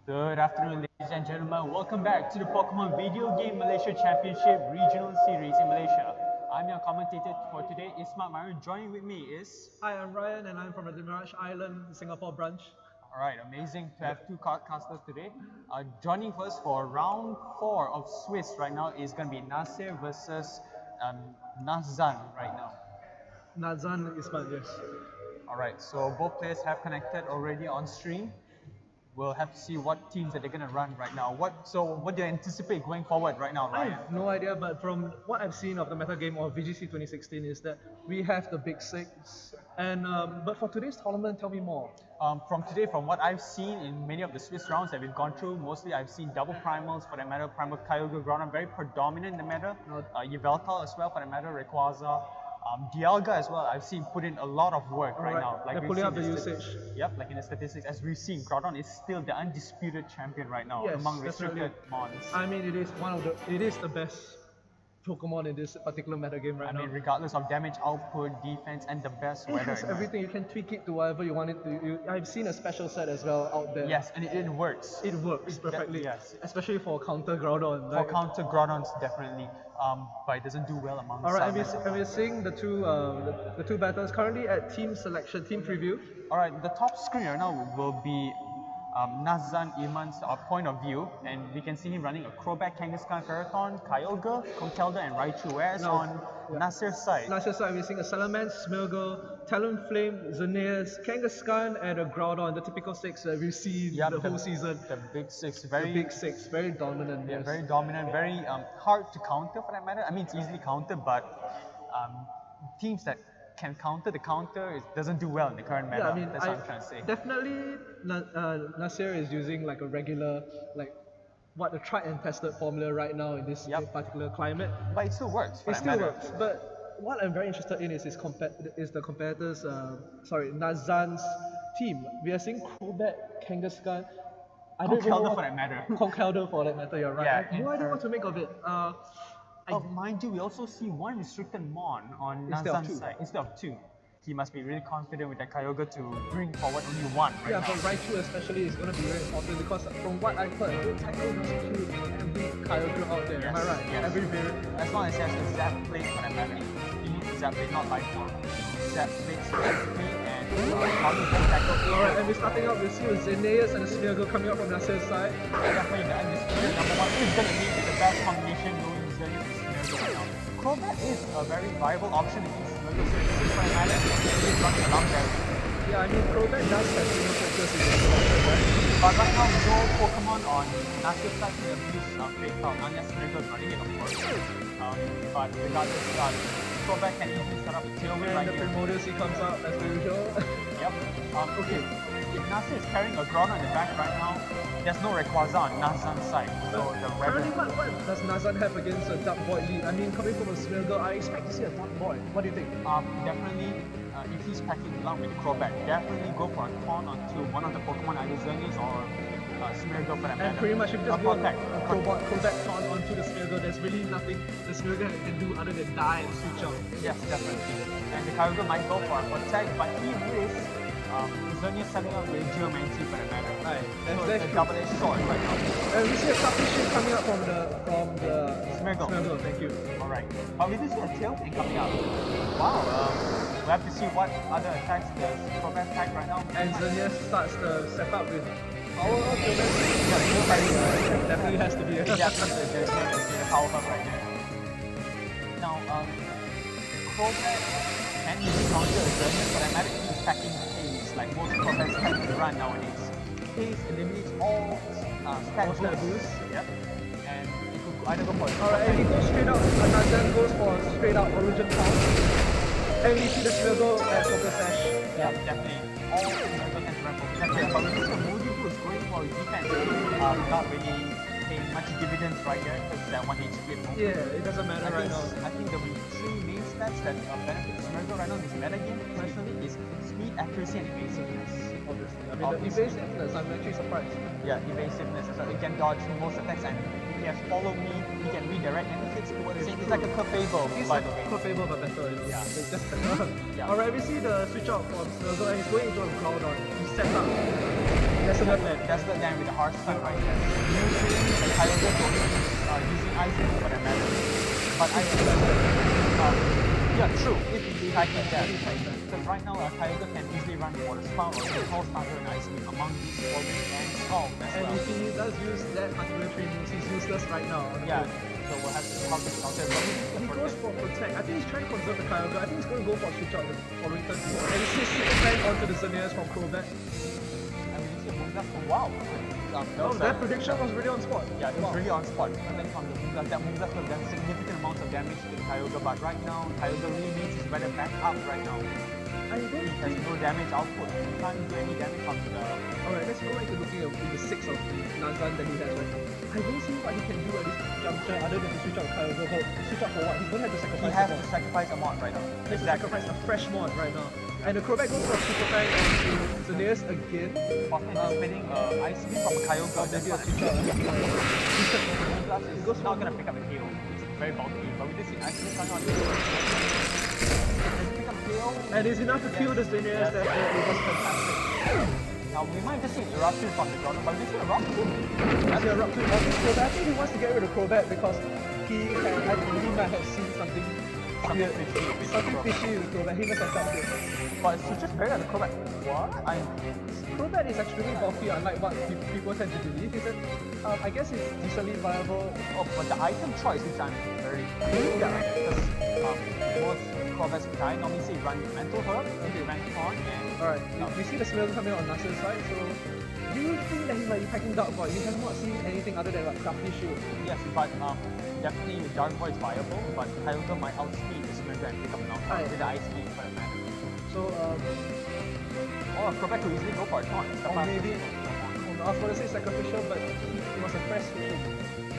Good afternoon, ladies and gentlemen. Welcome back to the Pokemon Video Game Malaysia Championship Regional Series in Malaysia. I'm your commentator for today, Izman. Joining with me is... Hi, I'm Ryan and I'm from the Mirage Island, Singapore branch. Alright, amazing to have two casters today. Joining first for round 4 of Swiss right now is going to be Nasir versus Nahdzan right now. Nahdzan, Izman, yes. Alright, so both players have connected already on stream. We'll have to see what teams that they're going to run right now. What do you anticipate going forward right now, I Ryan? have no idea, but from what I've seen of the meta game of VGC 2016 is that we have the big six. And but for today's tournament, tell me more. From what I've seen in many of the Swiss rounds that we've gone through, mostly I've seen double primals for that matter, Primal Kyogre Groudon, very predominant in the meta. Yveltal as well for that matter, Rayquaza. Dialga as well, I've seen put in a lot of work right now. Like they're pulling up the usage. Yep, like in the statistics, as we've seen, Groudon is still the undisputed champion right now among restricted mons. I mean, it is the best Pokemon in this particular meta game right now. I mean, regardless of damage output, defense, and the best weather. It has everything. You can tweak it to whatever you want it to. I've seen a special set as well out there. Yes, and it works. It works perfectly. Yes. Especially for counter Groudon. For counter Groudons, definitely. But it doesn't do well among Alright, and we're seeing the two battles currently at team selection, team preview. Alright, the top screen right now will be Nahdzan Iman's point of view, and we can see him running a Crobat, Kangaskhan, Ferrothorn, Kyogre, Conkeldurr, and Raichu. Whereas on Nasir's side, we're seeing a Salamence, Smeargle, Talonflame, Xerneas, Kangaskhan, and a Groudon, the typical six that we've seen the whole season. The big six, very dominant. Yeah, very dominant, very hard to counter for that matter. I mean, it's easily countered, but teams that can counter the counter, it doesn't do well in the current meta. Yeah, I mean, that's what I'm trying to say. Definitely, Nasir is using like a regular, a tried and tested formula right now in this particular climate. But it still works. Works. But what I'm very interested in is the competitors. Nahdzan's team. We are seeing Crobat, Kangaskhan. Conkeldurr for that matter. Conkeldurr for that matter. You're right. Yeah, I have no idea what to make of it. Mind you, we also see one restricted Mon on Nahdzan's side instead of two. He must be really confident with that Kyogre to bring forward only one right now. For Raichu especially is going to be very important because from what I've heard, it tackle must kill every Kyogre out there. Am I right? Yes. Every variant. As long as he has the Zap Plate for that matter. He needs the Zap Plate, not Life Form. Zap Plate, Speed, and Counter Tackle. Alright, and we're starting out with Xerneas and Smeargle coming out from Nasir's side. Definitely the undisputed number one. Who's going to be the best combination knowing Xerneas and Smeargle right now? Crobat is a very viable option against Smeargle, so it's just trying to he's running along there. Yeah, I mean, Crobat does have single focus in this matchup, right? But right now, no Pokemon on Nasir's side can abuse Fake Out, unless Smeargle is running it, of course. But regardless, Crobat can easily start up a tailwind and right the here. Primordial Sea comes out as per usual. Yep. Okay. If Nasir is carrying a Groudon in the back right now, there's no Rayquaza on Nahdzan's side. So the currently, what does Nahdzan have against a Dark Void lead? I mean, coming from a Smeargle, I expect to see a Dark Void. What do you think? Definitely, if he's packing along with the Crobat, definitely go for a Taunt onto one of the Pokemon, either Xerneas or Smeargle for that matter. And pretty much if you just go Crobat Taunt onto the Smeargle, there's really nothing the Smeargle can do other than die and switch out. Yes, definitely. And the Kyogre might go for a attack, but he risks Xerneas setting up with Geomancy for that matter. Right. So it's a double-edged sword right now. And we see a Substitution coming out from the Smeargle. Thank you. Alright. But we do see a Tailwind coming out. Wow. We have to see what other attacks the Crobat attack right now. And Xerneas starts to step up with power up Geomancy. Definitely has to be a there's a power up right there. Now, Crobat can easily counter Xerneas, but I'm not packing Haze like most Crobats tend to run nowadays. Haze eliminates all stat boost. Yep. And you could either go for it. Alright, and he goes straight out. Nahdzan goes for straight out Origin Pound. And we see the Smeargle at Focus Sash. Yeah, definitely. All Smeargle can run Focus Sash. But we see Moody who is going for his defense. Not really paying much dividends right here because that 1 HP at home. Yeah, it doesn't matter right now. I think the three main stats that benefit Smeargle right now in this meta game personally is speed, accuracy, and evasiveness. Obviously. I mean, the evasiveness, I'm actually surprised. Yeah, evasiveness. So he can dodge most attacks, and if he has follow me, he can redirect and he hits towards the same. It's like a Clefable, by the way. Clefable, but better. Yeah. It's just better. Alright, we see the switch out from Smeargle and he's going into a Groudon. He's set up. Desolate. Desolate Land with the harsh sun right there. Usually the Kyogre don't using ice beam for that matter. But I think that yeah, true, if you like that. Because right now Kyogre can easily run Water Spout or Control Starter and Ice Beam among these Orbit and Skull as And well. if he does use that particular tree moves, he's useless right now. Yeah, so we'll have to how to counter. But He goes for Protect. I think he's trying to conserve the Kyogre. I think he's going to go for a switch out the following turn. And he sees Super Fan onto the Xerneas from Crobat. I mean, you see a Moonblast, wow. Oh, that prediction was really on spot. Yeah, it was really on spot. And then from the Moonblast, that Moonblast could have done significant amounts of damage to the Kyogre, but right now, Kyogre really needs his weather back up right now. I don't He has no damage output. He can't do any damage from the... Alright, let's go back to looking at the 6 of Nahdzan that he has right now. I don't see what he can do at this juncture other than to switch out Kyogre. But switch out for what? He's going to have to sacrifice He has a to mod. sacrifice a mod right now. He has to sacrifice a fresh mod right now. And the Crobat goes for a Super Fang onto Xerneas again. Boston is spinning Ice Beam from a Kyogre. That's Maybe a what switch out. Moonblast is not going to pick up a KO. It's very bulky, but we did see Ice Beam coming on. Pick up KO. And it's enough to kill the Xerneas, therefore it was fantastic. Now we might just see Eruption from the Jordan, but we see Eruption. That's the Eruption on this Crobat. I think he wants to get rid of Crobat because he might have seen something weird. Something fishy with Crobat. He must have felt it. But it's just very the Crobat. What? Crobat is extremely bulky, unlike what people tend to believe. He said, I guess it's decently viable. Oh, but the item choice, which I'm very because most Crobats die normally say run Mental Herb, run Con, and Alright, we see the smell coming on Nasser's side, so do you think that he might be packing Dark Void? You have not seen anything other than like Crafty Shield. yes, but definitely Dark Void is viable, but Kyogre might outspeed the Smeargle and pick up Nahdzan with the Ice Beam for that matter. So, Or Crobat could easily go for a taunt. or maybe, I was going to say sacrificial, but it was a fresh switch.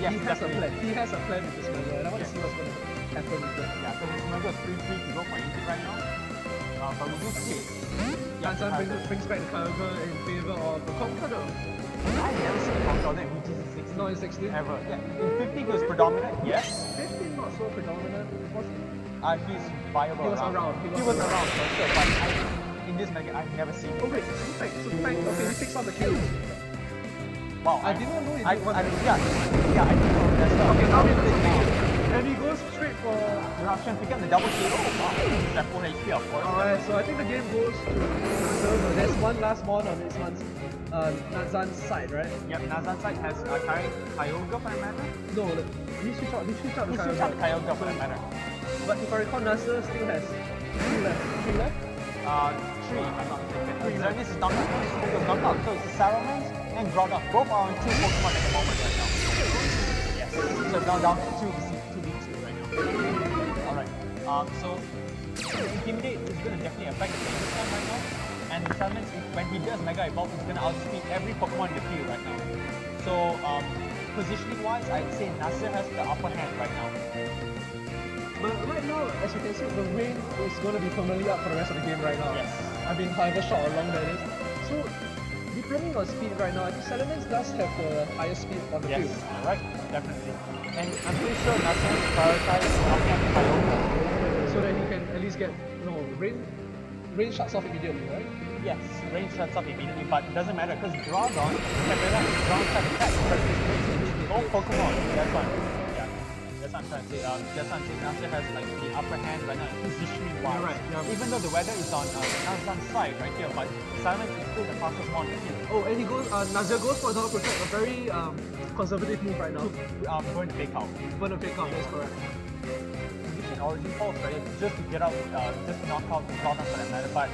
Yes, He has a plan. He has a plan with this Smeargle, and I want to see what's going to happen with that. Yeah, so the Smeargle is free to go for anything right now. But we do see Nahdzan brings back the Kyogre in favor of the Conqueror. I've never seen a Conqueror in VGC 16. No, in 16. Ever. Yeah. In 50 he was predominant, yes. 15 not so predominant. Was he? He's viable He was around. He was around for sure, but in this mega I've never seen Oh wait, Super Fang, okay, he picks out the kill. Wow, I did not know he I did one. didn't know that's Okay, now we and he goes straight for... Eruption, pick up the double KO. Wow, that full HP of course. Alright, so I think the game goes to Nasser. There's one last mod on Izman's Nahdzan's side, right? Yep, Nahdzan side has Kyogre for that matter. No, he switched out the He switched out Kyogre. Kyogre for that matter. But if I recall, Nasser still has 2 left. 3 left? 3 if I'm not mistaken. Xerneas is knocked out, Smeargle is knocked out, so it's Salamence and Groudon. Both are on 2 Pokemon at the moment right now. Yes, so now down to 2v2 right now. Alright, so Intimidate is going to definitely affect the Danger Slam right now. And Salamence, when he does Mega Evolve, he's going to outspeed every Pokemon in the field right now. So, positioning wise, I'd say Nasser has the upper hand right now. But right now, as you can see, the rain is going to be permanently up for the rest of the game right now. Yes. I mean, however short or long that is. So, depending on speed right now, I think Salamence does have the highest speed on the Yes, field. right, definitely. And I'm pretty sure Nasser prioritizes upper Kyogre. So that he can at least get, rain shuts off immediately, right? Yes, range shuts up immediately, but it doesn't matter because Groudon can react to ground type attack because it's both Pokemon. That's why. Yeah. That's what I'm trying to say. That's what I'm saying. Nasser has like the upper hand right now, positioning wise. You're right, yeah. Even though the weather is on Nahdzan's side right here, but Salamence is still the fastest one in the field. Oh, and he goes, Nasser goes for a double protect, a very conservative move right now. Burn the fake out. Burn a fake out, that's correct. Position Origin Pulse, right? Just to get out, just to knock out the Groudon for that matter, but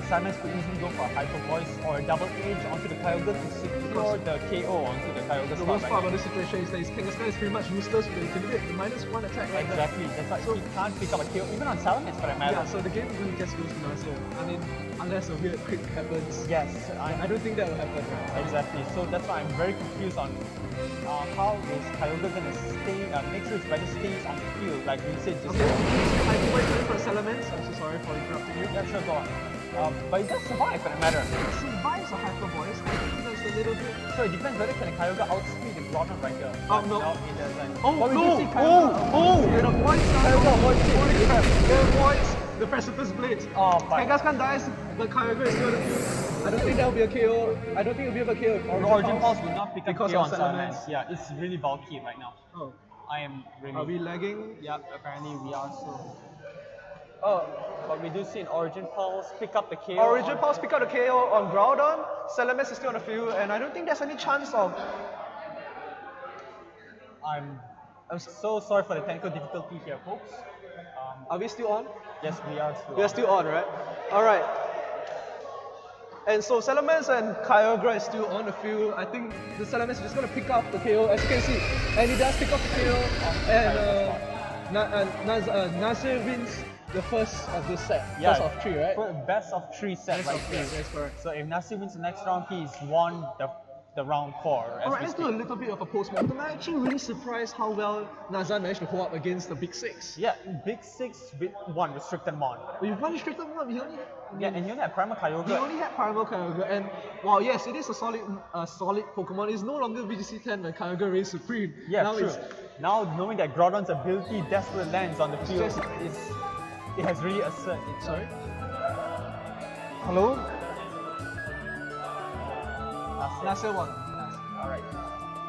Salamence could easily go for a Hyper Voice or a Double Edge onto the Kyogre to secure the KO onto the Kyogre The spot worst right part now. about this situation is that his Kangaskhan is pretty much useless with the Intimidate, the -1 attack right there. Exactly, that's why he can't pick up a KO, even on Salamence for that matter. Yeah, so the game really just goes to Nasser. I mean, unless a weird crit happens. Yes, I don't think that will happen. exactly. So that's why I'm very confused on how is Kyogre gonna stay, make sure his weather stays on the field, like we said just Okay, Hyper Voice going for Salamence. I'm so sorry for interrupting you. Yeah, sure, go on. But it does survive for that matter. It survives a Hyper Voice. I think that's a little bit... So it depends whether can a Kyogre outspeed the Groudon right here. Oh, But no. it doesn't. Oh, But we no! do see Kyogre. It avoids Kyogre avoids it. Holy crap. It avoids the Precipice Blade. Oh, but Kangaskhan dies, but Kyogre is still the field. I don't think there'll be a KO. I don't think it'll be able to KO if Origin Pulse will not pick up because KO of on Salamence. Salamence. Yeah, it's really bulky right now. Oh, I am really. are we lagging? Yep, apparently we are so. Oh, But we do see an Origin Pulse pick up the KO. Origin Pulse pick up the KO on Groudon. Salamence is still on the field, and I don't think there's any chance of. I'm so sorry for the technical difficulty here, folks. Are we still on? Yes, we are still. We are still on, right? All right. And so Salamence and Kyogre is still on the field. I think the Salamence is just going to pick up the KO, as you can see. And he does pick up the KO. And Nasir wins the first of this set. Yeah, first of three, right? Best of three set Best right of three, here. that's correct. So if Nasir wins the next round, he's won the round 4. Alright, let's do a little bit of a post-mortem. I'm actually really surprised how well Nahdzan managed to hold up against the Big Six. Yeah, Big 6 with 1 restricted mon. We've won restricted one, we only Yeah, and you only have Primal We Kyogre. only had Primal Kyogre, and while yes, it is a solid Pokemon, it's no longer VGC 10 when Kyogre reigns supreme. Yeah, now true. It's, Now knowing that Groudon's ability desperate lands on the field, just- it has really asserted it. sorry? Hello? Nasser won. Alright.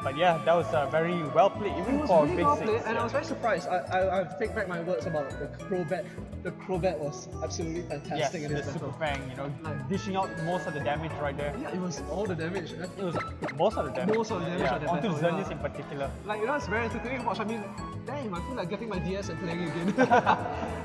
But yeah, that was very well played, It even was for really Big well 6. played, and yeah. I was very surprised. I take back my words about the Crobat. The Crobat was absolutely Yes, fantastic in the this Super battle. Fang, dishing out most of the damage right there. Yeah, it was all the damage. It was most of the damage. Most of the damage yeah, of the onto battle, Xerneas yeah. in particular. Like, it's very entertaining to watch. I mean, damn, I feel like getting my DS and playing again.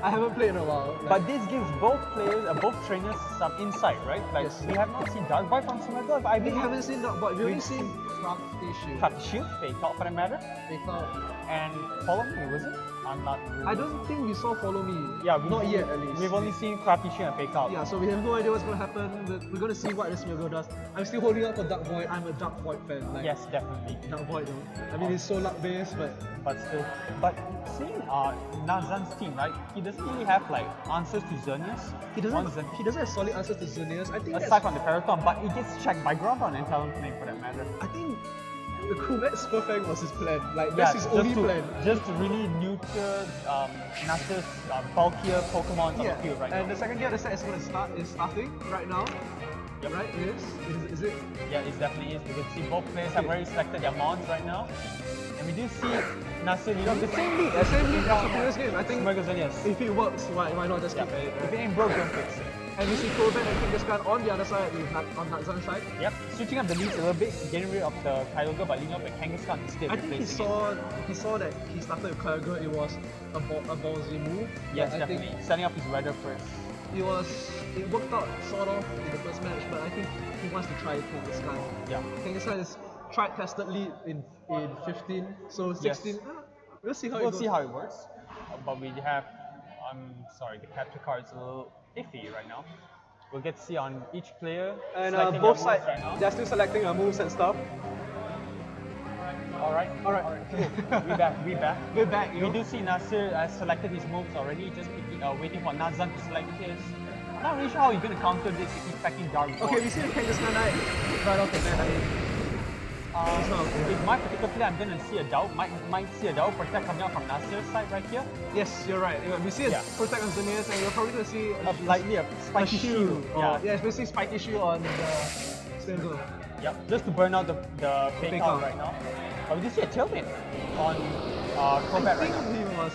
I haven't played in a while. Like, But this gives both players, both trainers some insight, right? Like, Yes. we have not seen Dark Boy from Sumatra, but I we believe haven't seen that, but we only seen Crafty Shield. Crafty Shield, Fake Out for that matter, Fake Out. and Follow Me, was it? I'm not really. I don't think we saw Follow Me. Yeah, not yet at least. We've only seen Crafty Shield and Fake Out. Yeah, so we have no idea what's going to happen. We're going to see what this Smeargle does. I'm still holding up for Dark Void. I'm a Dark Void fan. Like, Yes, definitely. Dark Void though. I mean, it's so luck based, but But still. But seeing Nahdzan's team, right? He doesn't really have like answers to Xerneas. he doesn't have solid answers to Xerneas. I think Aside from the Paraton, but he gets checked by Groudon and Talonflame for that matter. I think the Crobat Super Fang was his plan. Like, that's his only plan. Just to really neuter Nasser's bulkier Pokemon on the field right and now. the second gear of the set is starting right now. Yep. Right? It is it? Yeah, it definitely is. We can see both players have already selected their mons right now. And we do see Nasser leading The same lead as the previous game. I think Smeargle Xerneas. if it works, why not just Yeah, keep it? if it ain't broke, don't fix it. And we see Crobat and Kangaskhan on the other side, on Nahdzan's side. Yep, switching up the leads a little bit, getting rid of the Kyogre, but leading up with Kangaskhan instead, I think he replacing it. saw that he started with Kyogre. It was a ballsy move. Yes, but I think definitely. Setting up his weather first. it worked out sort of in the first match, but I think he wants to try Kangaskhan. Yeah. Kangaskhan is tried tested lead in 15, so 16. We'll see how it We'll goes. see how it works. But we have, I'm sorry, the capture card is a little iffy right now. We'll get to see on each player. And selecting both their sides, moves right now. they're still selecting moves and stuff. Alright. Cool. we back. We're back, We do see Nasser has selected his moves already, just waiting for Nahdzan to select his. I'm not really sure how he's going to counter this if he's packing Dark Void. Okay, we see the Kangaskhan right off the bat. With my particular play, I'm going to see a doubt. Might see a doubt protect coming out from Nasser's side right here. Yes, you're right. We see a Yeah. protect on Xerneas, and we're probably going to see Likely a a spiky shield. Yeah, it's basically spiky shield on the Smeargle. Yep, just to burn out the fake Fake out out. right now. But we do see a tailwind on Crobat right now.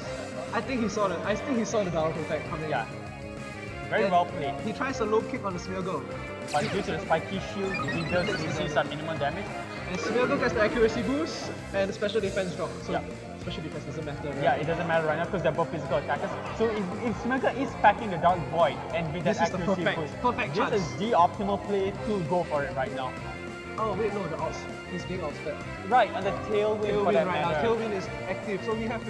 I think he saw the Dower Protect coming. Yeah, very And well played. He tries a low kick on the Smeargle. But due to the spiky shield, he does receive some minimum damage. And Smeargle gets the accuracy boost and the special defense drop. So Yeah. special defense doesn't matter, right? Yeah, it doesn't matter right now because they're both physical attackers. So if Smeargle is packing the Dark Void and with This that is the accuracy perfect boost, chance. this is the optimal play to go for it right now. Oh wait, no, the outs. He's being outsped. Right, and the tailwind for Tailwind that right now. matter. Tailwind is active, so he has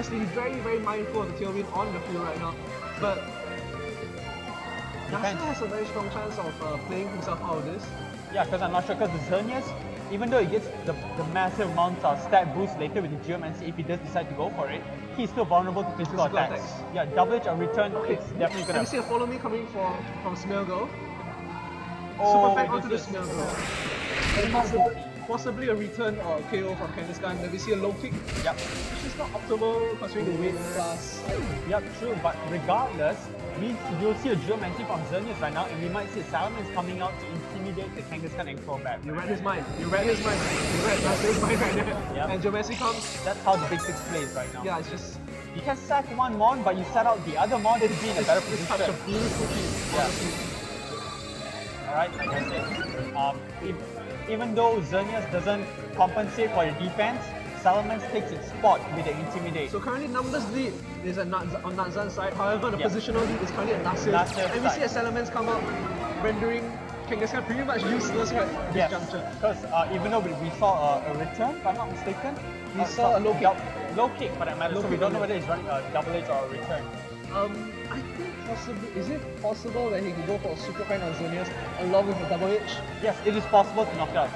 to be very, very mindful of the tailwind on the field right now. But Depends. Nasser has a very strong chance of playing himself out of this. Yeah, because I'm not sure, because the Xerneas, even though he gets the massive amount of stat boost later with the Geomancy, if he does decide to go for it, he's still vulnerable to physical Physical attacks. attacks. Yeah, double edge or return, it's definitely And gonna. we see a follow me coming from Smeargle. Oh, Super Fang we onto the just- Smeargle. possibly a return or a KO from Kangaskhan. Then we see a low kick, Yep. which is not optimal considering the weight plus. Yep, true, but regardless, you'll see a geomancy from Xerneas right now, and we might see Salamence coming out to intimidate the Kangaskhan and Crobat. You read his mind. You read his mind. You read Nasser's mind right there. Yep. And Geomancy comes. That's how the Big Six plays right now. Yeah, it's just. You can sack one Mon, but you set out the other Mon to be in a better It's position. such a beautiful piece. Yeah. Honestly. Alright, like I said, even though Xerneas doesn't compensate for the defense, Salamence takes its spot with the Intimidate. So currently numbers lead is on Nahdzan's side, however the Yeah. positional lead is currently at Nasser. Nasser's And we see a side. Salamence come out, rendering Kangaskhan pretty much useless right at this Yes, juncture. because even though we saw a return, if I'm not mistaken, We saw a low kick. Low kick for that matter, Low so we kick, don't know yeah. whether he's running a double edge or a return. I think possibly, is it possible that he can go for a super fine on Xerneas along with a double edge? Yes, it is possible to knock it out,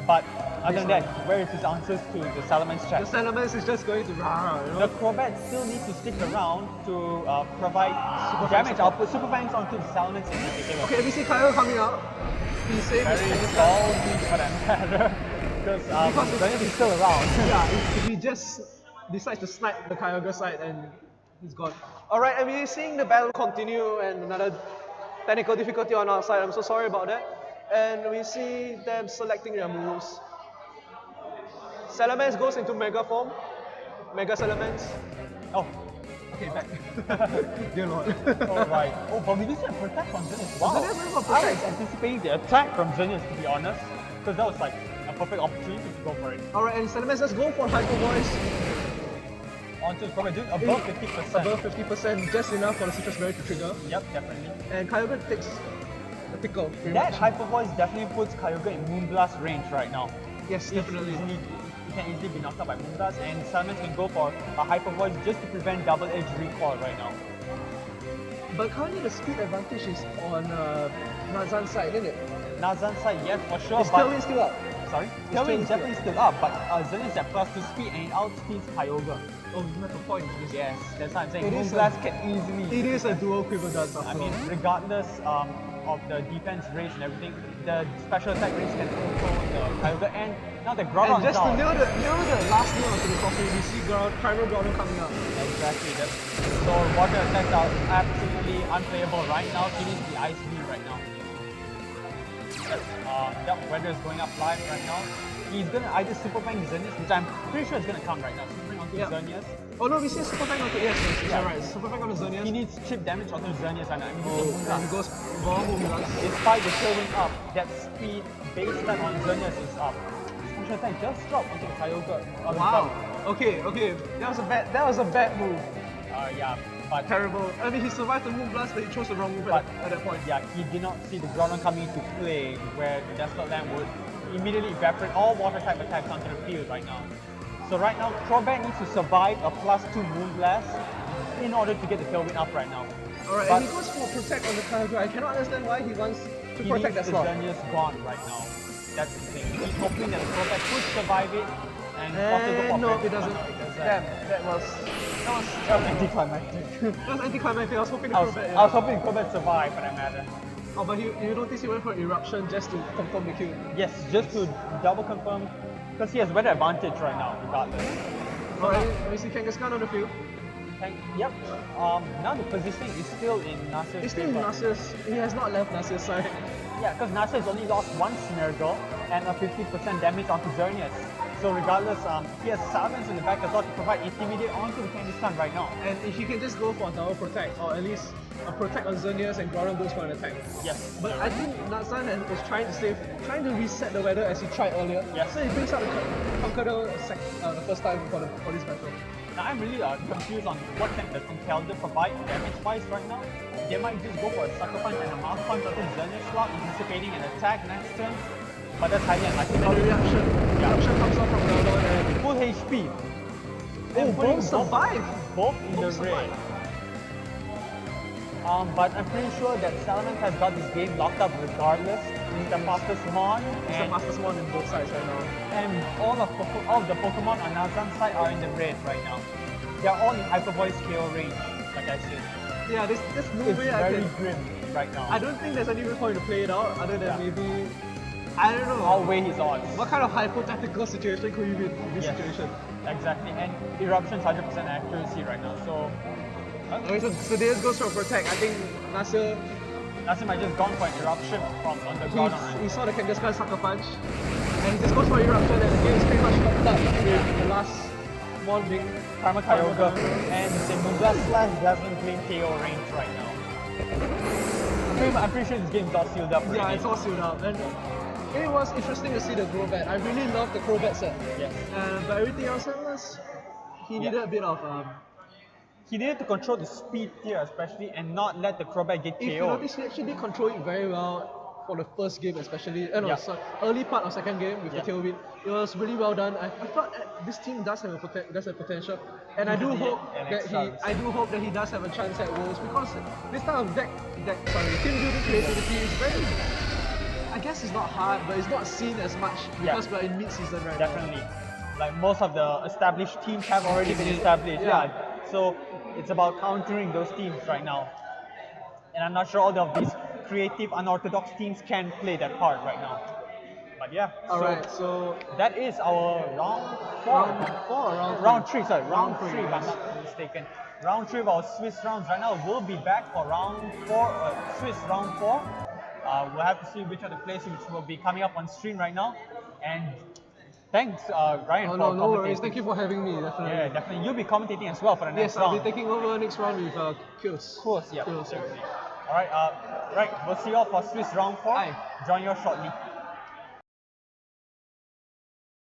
but other than This that, where is his answers to the Salamence The check? Salamence is just going to rah, you The know? Crobat still needs to stick around to provide Super damage fine output, super fangs onto the Salamence in particular. Okay, we see Kyle coming out. He's saving his Very Kangaskhan. salty for that matter, because Xerneas is still around. Yeah, if he just decides to snipe the Kyogre side and he's gone. Alright, and we're seeing the battle continue and another technical difficulty on our side. I'm so sorry about that. And we see them selecting their moves. Salamence goes into Mega form. Mega Salamence. Oh, Okay, back. Dear Lord. alright. Oh, but we did see a protect from Xerneas. Wow. Xerneas went for I protect. was anticipating the attack from Xerneas, to be honest, because that was like a perfect opportunity to go for it. Alright, and Salamence, let's go for Hyper Voice. Onto the Crobat, doing above 50%. Above 50%, just enough for the Citrus Berry to trigger. Yep, definitely. And Kyogre takes a pickle. Pretty That much. Hyper Voice definitely puts Kyogre in Moonblast range right now. Yes, definitely. He can easily be knocked out by Moonblast, and Salamence can go for a Hyper Voice just to prevent double edge recoil right now. But currently the speed advantage is on Nahdzan's side, isn't it? Nahdzan's side, yes, for sure. Is but Tailwind still up? sorry, It's Tailwind Tailwind is definitely still up, but Xerneas is at +2 speed and it outspeeds Kyogre. Oh, you have a point. Yes, that's what I'm saying. It is Moonblast can easily. It is a dual quiver dance after I mean, all. regardless of the defense range and everything, the special attack range can control the Kyogre, and now the Groudon And just to out. nail the last nail onto the coffin, we see Kyro Groudon coming up. Exactly. So water attacks are absolutely unplayable right now. He needs the Ice Beam right now. Yep, weather is going up live right now. He's gonna either Super Fang Xerneas, which I'm pretty sure is gonna come right now. Super Fang onto Yeah. Xerneas. Oh no, we see a Super Fang onto yes, Yeah. right. Super Fang onto Xerneas. He needs chip damage onto Xerneas right now. And Oh, and he goes Moonblast. Despite the Tailwind up, that speed base stun on Xerneas is up. Special attack just dropped onto the Kyogre. On the Wow. top. Okay. That was a bad move. Yeah, but Terrible. I mean, he survived the Moonblast, but he chose the wrong move at that point. yeah, he did not see the Groudon coming into play, where the Desperate Land would immediately evaporate all water type attacks onto the field right now. So right now, Crobat needs to survive a +2 Moonblast in order to get the Tailwind up right now. Alright, But and he goes for Protect on the Kyogre. I cannot understand why he wants to he protect that needs the slot. Xerneas gone right now. That's the thing. He's hoping that the Crobat could survive it and possibly go for No, Protect. it doesn't. Damn, that was anticlimactic. that's anticlimactic. I was hoping the I was Crobat. hoping Crobat survive for that matter. Oh, but you notice he went for Eruption just to confirm the kill. Yes, just to double confirm, because he has weather advantage right now, regardless. Alright, we see Kangaskhan on the field. Yep. Now the positioning is still in Nasser's He's still in favor. Nasser's. He has not left Nasser's side. Yeah, because Nasser has only lost one Smeargle and a 50% damage onto Xerneas. So regardless, he has Salamence in the back as well to provide Intimidate onto the Kangaskhan right now. And if he can just go for a double protect, or at least a protect on Xerneas and Groudon goes for an attack. Yes. But I think Nahdzan is trying to reset the weather as he tried earlier. Yes. So he brings out the Conqueror the first time for this battle. Now I'm really confused on what can the Conkeldurr provide damage-wise right now. They might just go for a Sucker Punch and a Mouth Punch onto Xerneas slot, anticipating an attack next turn. But that's highly unlikely. And the reaction comes out from Groudon and Full HP. oh, And putting both survive! Both in the Both red. survive. But I'm pretty sure that Salamence has got this game locked up regardless. He's the fastest Mon, He's the and, fastest one in both sides right now. and all of the Pokemon on Nahdzan's side are in the red right now. They are all in Hyper Voice KO range, like I said. Yeah, there's no It's way I very can. grim right now. I don't think there's any way for him to play it out other than Yeah. maybe I don't know. outweigh his odds. What kind of hypothetical situation could you be in this Yes. situation? Exactly, and Eruption's 100% accuracy right now, so Okay, so Deus goes for protect. I think Nasser, Nassim might just gone for an Eruption from on the ground. he saw the Kangaskhan sucker punch, and he just goes for eruption, and the game is pretty much fucked up with the last one being Karma Kyogre, and the Moonblast Slash doesn't claim KO range right now. I'm pretty sure this game's all sealed up. Yeah, already. it's all sealed up. And it was interesting to see the Crobat. I really loved the Crobat set. Yes. But everything else was, he needed a bit of. He needed to control the speed tier especially and not let the Crobat get If you KO. notice, he actually did control it very well for the first game, especially. No, Yeah. sorry, early part of second game with Yeah. the tailwind. It was really well done. I thought this team does have a potential, and I do Yeah, hope and that he does have a chance at Worlds, because this type of team building creativity is very. I guess it's not hard, but it's not seen as much because we're in mid-season right Definitely. Like most of the established teams have already been established. Yeah. So it's about countering those teams right now. And I'm not sure all of these creative, unorthodox teams can play that part right now. But yeah. now. Alright, so that is our round three, sorry, round three, if I'm not mistaken. Round three of our Swiss rounds right now. We'll be back for round four, Swiss round four. We'll have to see which are the places which will be coming up on stream right now. And thanks, Ryan, for no commentating. worries. Thank you for having me. Definitely. Yeah, definitely. You'll be commentating as well for the next Yes, I'll round. be taking over next round with Kills. Of course, yeah. Kills. Alright, right. We'll see you all for Swiss round 4. Aye. Join you all shortly.